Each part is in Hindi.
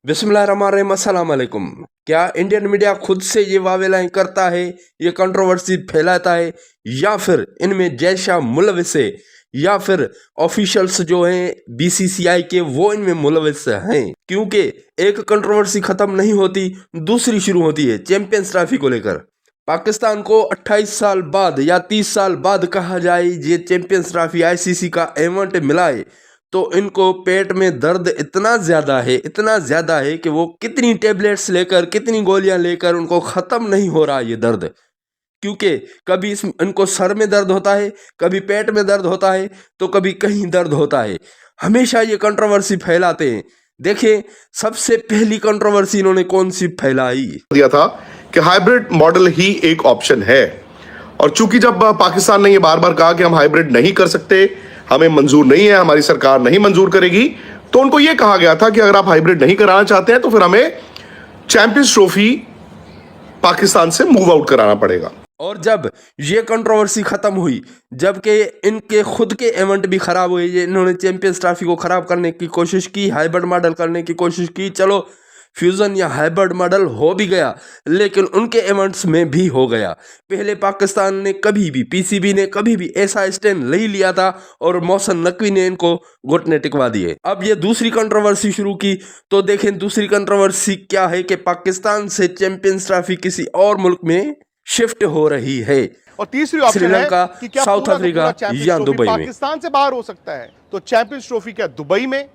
बिस्मिल्लाहिर्रहमानिर्रहीम, अस्सलाम वालेकुम। क्या इंडियन मीडिया खुद से ये वावेलाएं करता है, ये कंट्रोवर्सी फैलाता है, या फिर इनमें जय शाह मुलविस है, या फिर ऑफिशियल्स जो हैं बीसीसीआई के वो इनमें मुलविस हैं? क्योंकि एक कंट्रोवर्सी खत्म नहीं होती, दूसरी शुरू होती है चैंपियंस ट्रॉफी को लेकर। पाकिस्तान को 28 साल बाद या 30 साल बाद कहा जाए ये चैंपियंस ट्रॉफी आईसीसी का इवेंट मिला है, तो इनको पेट में दर्द इतना ज़्यादा है कि वो कितनी टेबलेट्स लेकर, कितनी गोलियां लेकर, उनको ख़त्म नहीं हो रहा ये दर्द। क्योंकि कभी इनको सर में दर्द होता है, कभी पेट में दर्द होता है, तो कभी कहीं दर्द होता है। हमेशा ये कंट्रोवर्सी फैलाते हैं। देखिए, सबसे पहली कंट्रोवर्सी इन्होंने कौन सी फैलाई दिया था कि हाइब्रिड मॉडल ही एक ऑप्शन है। और चूंकि जब पाकिस्तान ने ये बार बार कहा कि हम हाइब्रिड नहीं कर सकते, हमें मंजूर नहीं है, हमारी सरकार नहीं मंजूर करेगी, तो उनको ये कहा गया था कि अगर आप हाइब्रिड नहीं कराना चाहते हैं तो फिर हमें चैंपियंस ट्रॉफी पाकिस्तान से मूव आउट कराना पड़ेगा। और जब ये कंट्रोवर्सी खत्म हुई, जबकि इनके खुद के इवेंट भी खराब हुए, ये इन्होंने चैंपियंस ट्रॉफी को खराब करने की कोशिश की, हाइब्रिड मॉडल करने की कोशिश की। चलो, फ्यूजन या हाइब्रिड मॉडल हो भी गया, लेकिन उनके इवेंट्स में भी हो गया। पहले पाकिस्तान ने कभी भी, पीसीबी ने कभी भी ऐसा स्टैंड नहीं लिया था, और मोहसिन नकवी ने इनको घुटने टिकवा दिए। अब ये दूसरी कंट्रोवर्सी शुरू की, तो देखें दूसरी कंट्रोवर्सी क्या है कि पाकिस्तान से चैंपियंस ट्रॉफी किसी और मुल्क में शिफ्ट हो रही है। और तीसरी ऑप्शन है श्रीलंका, कि क्या साउथ पूरा का अफ्रीका पूरा चैंपियंस या ट्रॉफी दुबई में। पाकिस्तान से बाहर हो सकता है। तो चैंपियंस ट्रॉफी क्या दुबई में,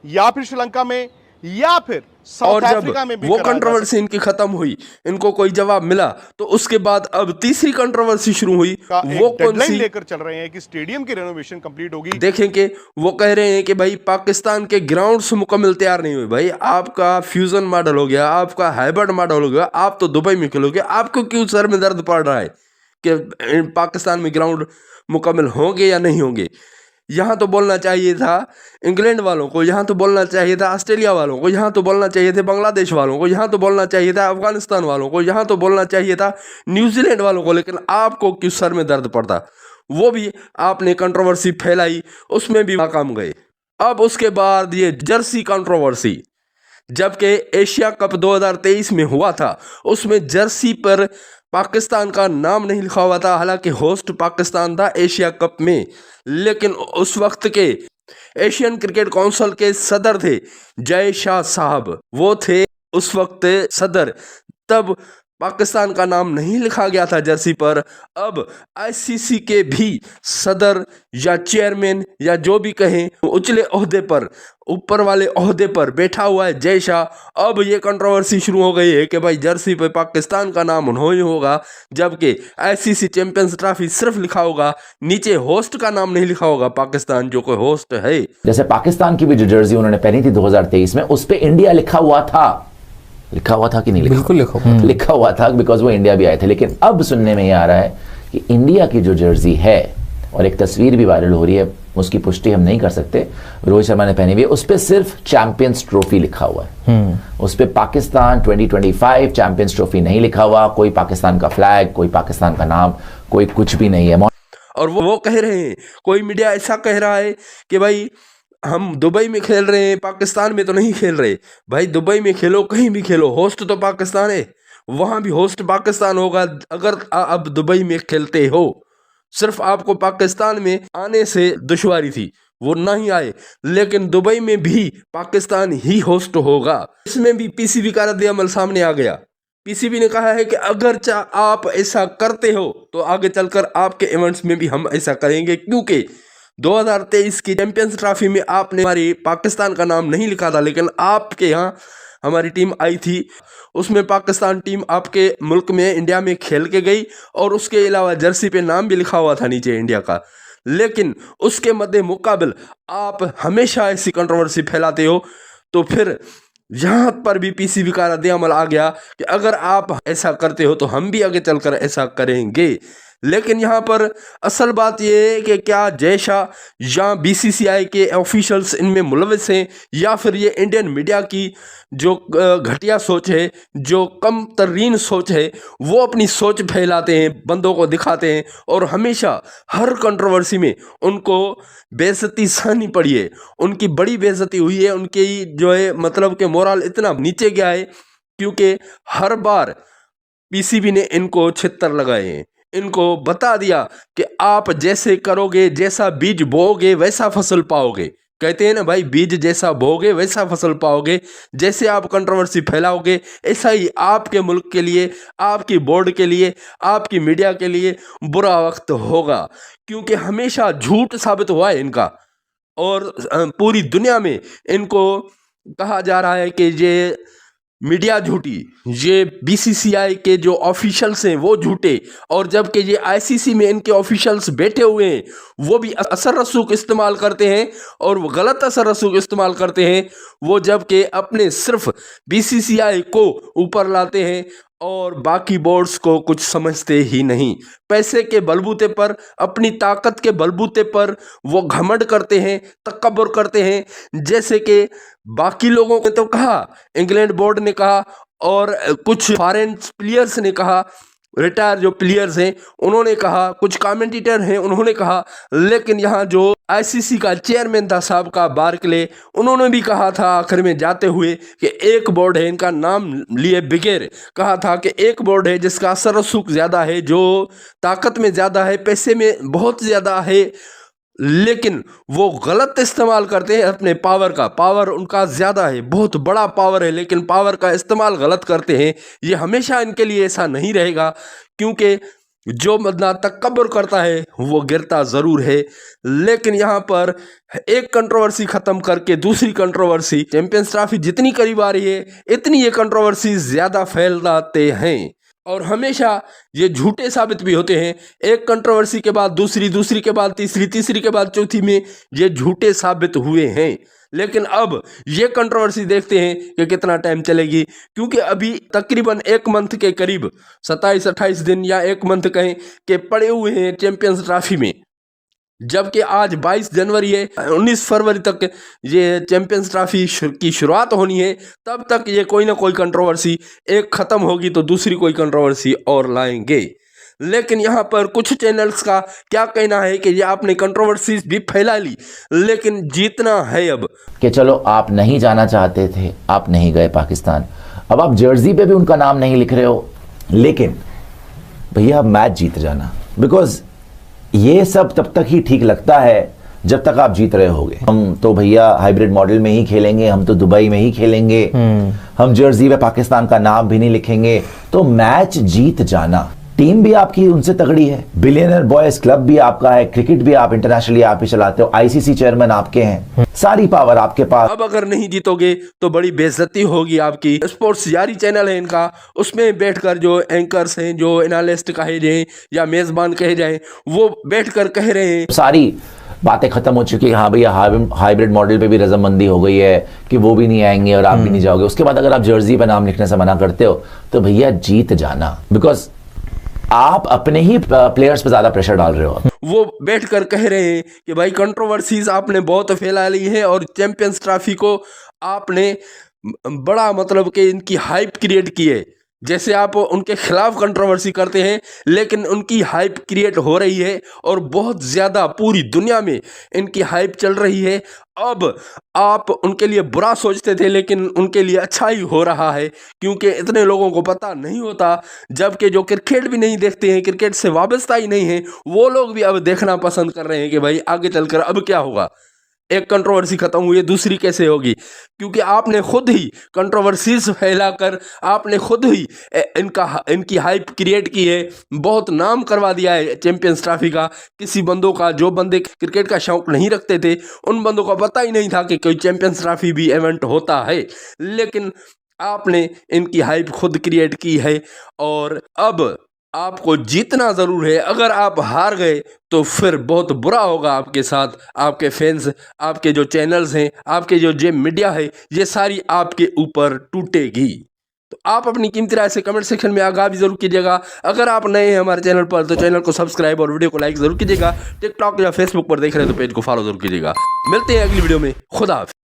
या फिर श्रीलंका में, या फिर साउथ और जब अफ्रीका में भी वो कराया जा सकता कंट्रोवर्सी इनकी खत्म हुई, इनको कोई जवाब मिला, तो उसके बाद अब तीसरी कंट्रोवर्सी शुरू हुई। का वो एक कौन डेडलाइन सी? लेकर चल रहे हैं कि स्टेडियम की रेनोवेशन कंप्लीट होगी। देखें कि वो कह रहे हैं कि भाई पाकिस्तान के ग्राउंड्स मुकम्मल तैयार नहीं हुए। भाई, आपका फ्यूजन मॉडल हो गया, आपका हाइब्रिड मॉडल हो गया, आप तो दुबई में खेलोगे, आपको क्यों सर में दर्द पड़ रहा है कि पाकिस्तान में ग्राउंड मुकम्मल होंगे या नहीं होंगे? यहाँ तो बोलना चाहिए था इंग्लैंड वालों को, यहाँ तो बोलना चाहिए था ऑस्ट्रेलिया वालों को, यहाँ तो बोलना चाहिए थे बांग्लादेश वालों को, यहाँ तो बोलना चाहिए था अफगानिस्तान वालों को, यहाँ तो बोलना चाहिए था न्यूजीलैंड वालों को। लेकिन आपको क्यों सर में दर्द पड़ता? वो भी आपने कंट्रोवर्सी फैलाई, उसमें भी नाकाम गए। अब उसके बाद ये जर्सी कंट्रोवर्सी, जबकि एशिया कप 2023 में हुआ था, उसमें जर्सी पर पाकिस्तान का नाम नहीं लिखा हुआ था। हालांकि होस्ट पाकिस्तान था एशिया कप में, लेकिन उस वक्त के एशियन क्रिकेट काउंसिल के सदर थे जय शाह साहब, वो थे उस वक्त सदर। तब पाकिस्तान का नाम नहीं लिखा गया था जर्सी पर। अब आईसीसी के भी सदर या चेयरमैन या जो भी कहें, उचले ओहदे पर, ऊपर वाले ओहदे पर बैठा हुआ है जय शाह। अब ये कंट्रोवर्सी शुरू हो गई है कि भाई जर्सी पे पाकिस्तान का नाम नहीं होगा, जबकि आईसीसी चैंपियंस ट्रॉफी सिर्फ लिखा होगा, नीचे होस्ट का नाम नहीं लिखा होगा, पाकिस्तान जो कोई होस्ट है। जैसे पाकिस्तान की भी जो जर्सी उन्होंने पहनी थी 2023 में, उस पे इंडिया लिखा हुआ था कि नहीं लिखा? बिल्कुल लिखा हुआ लिखा हुआ था, बिकॉज वो इंडिया भी आए थे। लेकिन अब सुनने में ये आ रहा है कि इंडिया की जो जर्सी है, और एक तस्वीर भी वायरल हो रही है, उसकी पुष्टि हम नहीं कर सकते, रोहित शर्मा ने पहनी हुई है, उस पर सिर्फ चैंपियंस ट्रॉफी लिखा हुआ है। उस पर पाकिस्तान 2025 चैंपियंस ट्रॉफी नहीं लिखा हुआ, कोई पाकिस्तान का फ्लैग, कोई पाकिस्तान का नाम, कोई कुछ भी नहीं है। और वो कह रहे हैं, कोई मीडिया ऐसा कह रहा है कि भाई हम दुबई में खेल रहे हैं, पाकिस्तान में तो नहीं खेल रहे। भाई, दुबई में खेलो, कहीं भी खेलो, होस्ट तो पाकिस्तान है, वहां भी होस्ट पाकिस्तान होगा। अगर अब दुबई में खेलते हो, सिर्फ आपको पाकिस्तान में आने से दुश्वारी थी, वो नहीं आए, लेकिन दुबई में भी पाकिस्तान ही होस्ट होगा। इसमें भी पीसीबी का रद्द-ए-अमल सामने आ गया। पीसीबी ने कहा है कि अगर आप ऐसा करते हो तो आगे चलकर आपके इवेंट्स में भी हम ऐसा करेंगे, क्योंकि 2023 की चैंपियंस ट्रॉफी में आपने हमारी पाकिस्तान का नाम नहीं लिखा था, लेकिन आपके यहाँ हमारी टीम आई थी, उसमें पाकिस्तान टीम आपके मुल्क में, इंडिया में खेल के गई, और उसके अलावा जर्सी पे नाम भी लिखा हुआ था नीचे इंडिया का। लेकिन उसके मद्दे मुकाबिल आप हमेशा ऐसी कंट्रोवर्सी फैलाते हो, तो फिर यहाँ पर भी पीसीबी का रद्द-ए-अमल आ गया कि अगर आप ऐसा करते हो तो हम भी आगे चलकर ऐसा करेंगे। लेकिन यहाँ पर असल बात ये है कि क्या जय शाह या बीसीसीआई के ऑफिशियल्स इनमें मुलविस हैं, या फिर ये इंडियन मीडिया की जो घटिया सोच है, जो कम तरीन सोच है, वो अपनी सोच फैलाते हैं, बंदों को दिखाते हैं और हमेशा हर कंट्रोवर्सी में उनको बेइज्जती सहनी पड़ी है। उनकी बड़ी बेइज्जती हुई है, उनकी जो है मतलब कि मोरल इतना नीचे गया है क्योंकि हर बार पीसीबी ने इनको छित्तर लगाए हैं, इनको बता दिया कि आप जैसे करोगे, जैसा बीज बोओगे वैसा फसल पाओगे। कहते हैं ना भाई, बीज जैसा बोओगे वैसा फसल पाओगे। जैसे आप कंट्रोवर्सी फैलाओगे ऐसा ही आपके मुल्क के लिए, आपकी बोर्ड के लिए, आपकी मीडिया के लिए बुरा वक्त होगा, क्योंकि हमेशा झूठ साबित हुआ है इनका। और पूरी दुनिया में इनको कहा जा रहा है कि ये मीडिया झूठी, ये बीसीसीआई के जो ऑफिशियल्स हैं वो झूठे, और जबकि ये आईसीसी में इनके ऑफिशियल्स बैठे हुए हैं वो भी असर रसूख इस्तेमाल करते हैं, और वो गलत असर रसूख इस्तेमाल करते हैं। वो जबकि अपने सिर्फ बीसीसीआई को ऊपर लाते हैं और बाकी बोर्ड्स को कुछ समझते ही नहीं। पैसे के बलबूते पर, अपनी ताकत के बलबूते पर वो घमंड करते हैं, तकब्बुर करते हैं। जैसे कि बाकी लोगों ने तो कहा, इंग्लैंड बोर्ड ने कहा और कुछ फॉरेन प्लेयर्स ने कहा, रिटायर जो प्लेयर्स हैं उन्होंने कहा, कुछ कमेंटेटर हैं उन्होंने कहा, लेकिन यहाँ जो आईसीसी का चेयरमैन था साहब का बार्कले, उन्होंने भी कहा था आखिर में जाते हुए कि एक बोर्ड है, इनका नाम लिए बगैर कहा था कि एक बोर्ड है जिसका असर रसूख ज़्यादा है, जो ताकत में ज़्यादा है, पैसे में बहुत ज़्यादा है, लेकिन वो गलत इस्तेमाल करते हैं अपने पावर का। पावर उनका ज़्यादा है, बहुत बड़ा पावर है, लेकिन पावर का इस्तेमाल गलत करते हैं। ये हमेशा इनके लिए ऐसा नहीं रहेगा, क्योंकि जो बंदा तकब्बुर करता है वो गिरता ज़रूर है। लेकिन यहाँ पर एक कंट्रोवर्सी ख़त्म करके दूसरी कंट्रोवर्सी, चैंपियंस ट्रॉफी जितनी करीब आ रही है इतनी ये कंट्रोवर्सी ज़्यादा फैलाते हैं और हमेशा ये झूठे साबित भी होते हैं। एक कंट्रोवर्सी के बाद दूसरी, दूसरी के बाद तीसरी, तीसरी के बाद चौथी में ये झूठे साबित हुए हैं। लेकिन अब ये कंट्रोवर्सी देखते हैं कि कितना टाइम चलेगी, क्योंकि अभी तकरीबन एक मंथ के करीब 27-28 दिन या एक मंथ कहें कि पड़े हुए हैं चैंपियंस ट्रॉफी में। जबकि आज 22 जनवरी है, 19 फरवरी तक ये चैंपियंस ट्रॉफी की शुरुआत होनी है। तब तक ये कोई ना कोई कंट्रोवर्सी एक ख़त्म होगी तो दूसरी कोई कंट्रोवर्सी और लाएंगे। लेकिन यहाँ पर कुछ चैनल्स का क्या कहना है कि ये आपने कंट्रोवर्सीज भी फैला ली, लेकिन जीतना है अब। कि चलो आप नहीं जाना चाहते थे, आप नहीं गए पाकिस्तान, अब आप जर्सी पे भी उनका नाम नहीं लिख रहे हो, लेकिन भैया मैच जीत जाना। बिकॉज ये सब तब तक ही ठीक लगता है जब तक आप जीत रहे होगे। हम तो भैया हाइब्रिड मॉडल में ही खेलेंगे, हम तो दुबई में ही खेलेंगे, हम जर्सी में पाकिस्तान का नाम भी नहीं लिखेंगे। तो मैच जीत जाना, टीम भी आपकी उनसे तगड़ी है, बिलियनर बॉयज क्लब भी आपका है, क्रिकेट भी आप इंटरनेशनली आप ही चलाते हो, आईसीसी चेयरमैन आपके हैं, सारी पावर आपके पास। अब अगर नहीं जीतोगे तो बड़ी बेइज्जती होगी आपकी। स्पोर्ट्स जारी चैनल है इनका, उसमें बैठकर जो एंकर्स हैं, जो एनालिस्ट कहे जाए या मेजबान कहे जाए, वो बैठकर कह रहे हैं, सारी बातें खत्म हो चुकी है। हाँ भैया हाइब्रिड मॉडल पे भी रजामंदी हो गई है कि वो भी नहीं आएंगे और आप भी नहीं जाओगे। उसके बाद अगर आप जर्सी पे नाम लिखने से मना करते हो तो भैया जीत जाना, बिकॉज आप अपने ही प्लेयर्स पे ज्यादा प्रेशर डाल रहे हो। वो बैठकर कह रहे हैं कि भाई कंट्रोवर्सीज आपने बहुत फैला ली है और चैंपियंस ट्रॉफी को आपने बड़ा मतलब कि इनकी हाइप क्रिएट की है। जैसे आप उनके खिलाफ कंट्रोवर्सी करते हैं, लेकिन उनकी हाइप क्रिएट हो रही है और बहुत ज़्यादा पूरी दुनिया में इनकी हाइप चल रही है। अब आप उनके लिए बुरा सोचते थे, लेकिन उनके लिए अच्छा ही हो रहा है, क्योंकि इतने लोगों को पता नहीं होता। जबकि जो क्रिकेट भी नहीं देखते हैं, क्रिकेट से वाबस्ता ही नहीं है, वो लोग भी अब देखना पसंद कर रहे हैं कि भाई आगे चलकर अब क्या होगा। एक कंट्रोवर्सी खत्म हुई है, दूसरी कैसे होगी, क्योंकि आपने खुद ही कंट्रोवर्सीज फैलाकर आपने खुद ही इनकी हाइप क्रिएट की है, बहुत नाम करवा दिया है चैंपियंस ट्रॉफी का। किसी बंदों का, जो बंदे क्रिकेट का शौक नहीं रखते थे, उन बंदों को पता ही नहीं था कि कोई चैंपियंस ट्रॉफी भी इवेंट होता है, लेकिन आपने इनकी हाइप खुद क्रिएट की है और अब आपको जीतना ज़रूर है। अगर आप हार गए तो फिर बहुत बुरा होगा आपके साथ, आपके फैंस, आपके जो चैनल्स हैं, आपके जो मीडिया है, ये सारी आपके ऊपर टूटेगी। तो तो आप अपनी कीमती राय से कमेंट सेक्शन में आगाह भी जरूर कीजिएगा। अगर आप नए हैं हमारे चैनल पर तो चैनल को सब्सक्राइब और वीडियो को लाइक जरूर कीजिएगा। टिकटॉक या फेसबुक पर देख रहे हैं तो पेज को फॉलो जरूर कीजिएगा। मिलते हैं अगली वीडियो में। खुदा हाफिज़।